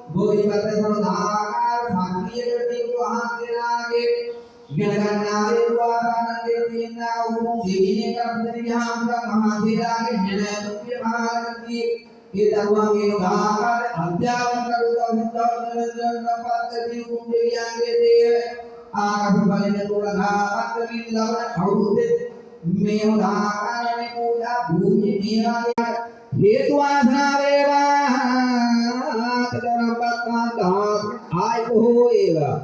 බෝධිපත්‍ර සමදාකාර සාක්‍රියකදී වහන්සේලාගේ ඉගෙන ගන්නා වේවාරණගේ තියෙනා වූ දෙවිනේ කප්පදී මහාන්තර මහාසේලාගේ ඥාන මහාලකදී ඒ දරුවන්ගේ උදාහරණ අධ්‍යාපන කරුවා විද්‍යාවන්තයන් පද්ධතිය උන්දේයන්ගේ දේ ආකාශ බලන තුලගා පත්‍රින් ලබන අවුරුද්දේ මේ උදාහරණේ පූජා භූමි මේවාගේ හේතු ආසනා වේවා තදරපත්තා ආයෝ ඒවා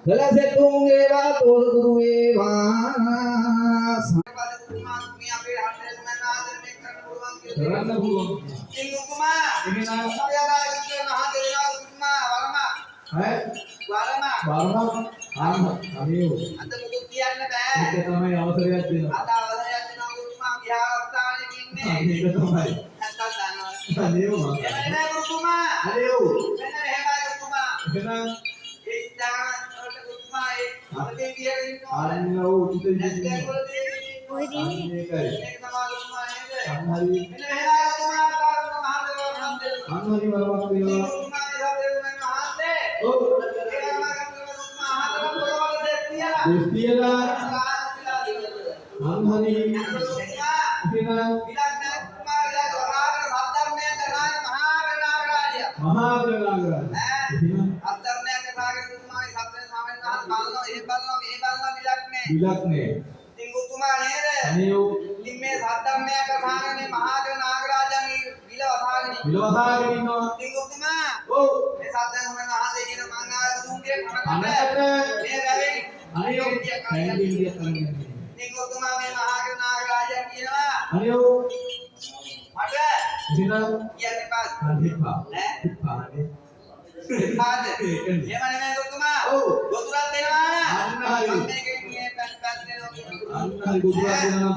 කලසෙතුන් ඒවා තෝරුදුරු ඒවා සම්පදතුමාත්මී අපේ රටේ මනාදරණය කරන්න පුළුවන් කියලා කරන්න පුළුවන් ඉන්නුකුමා එහෙනම් සයදා කියන හදේලා උතුමා වරමා ආන්න අනේ අද මොකද කියන්න බෑ ඒක තමයි අවසරයක් දෙනවා අද අවසරයක් දෙනවා උතුමා විහාරස්ථානයේ ඉන්නේ ඒක තමයි නැත්තම් දන්නවා අනේ මම එනේ උතුමා අනේ එනේ එහෙමයි උතුමා එහෙනම් ඒ ඉඳන් උතුමා ඒ අපේ කියලා ඉන්නවා අන්න උතුම් දෙන්නේ ඔය දෙන්නේ ඒක තමයි උතුමා නේද අන්නහරි එනේ එහෙනම් උතුමා අන්නහරි වරවක් වෙනවා උතුමා ඒ හදේ ඔව් දෙස්තියලා අන්හනි විලක්නේ තිංගුතුමා නේද අනේ ඉතින් මේ සද්ධර්මයක් අහන්නේ මහාග්‍ර නාගරාජන් විල වසාගෙන ඉන්නවා තිංගුතුමා ඔව් මේ සද්ධර්මයෙන් අහන්නේ කියන මං ආව දුන්ගේ කනකට මේ වැවෙන්නේ අනේ කැන්ඩින්දිය කරන්නේ තිංගුතුමා මේ මහාග්‍ර නාගරාජන් කියනවා අනේ මට දින කියන්නේ පාස් අන්තිපා ඈ පානේ පාද එහෙම නෙමෙයි ගොතුමා ඔව් ගොතුරක් දෙනවා අන්න හරි මේකේ මේ පැත් දෙනවා අන්න හරි ගොතුරක් දෙනවා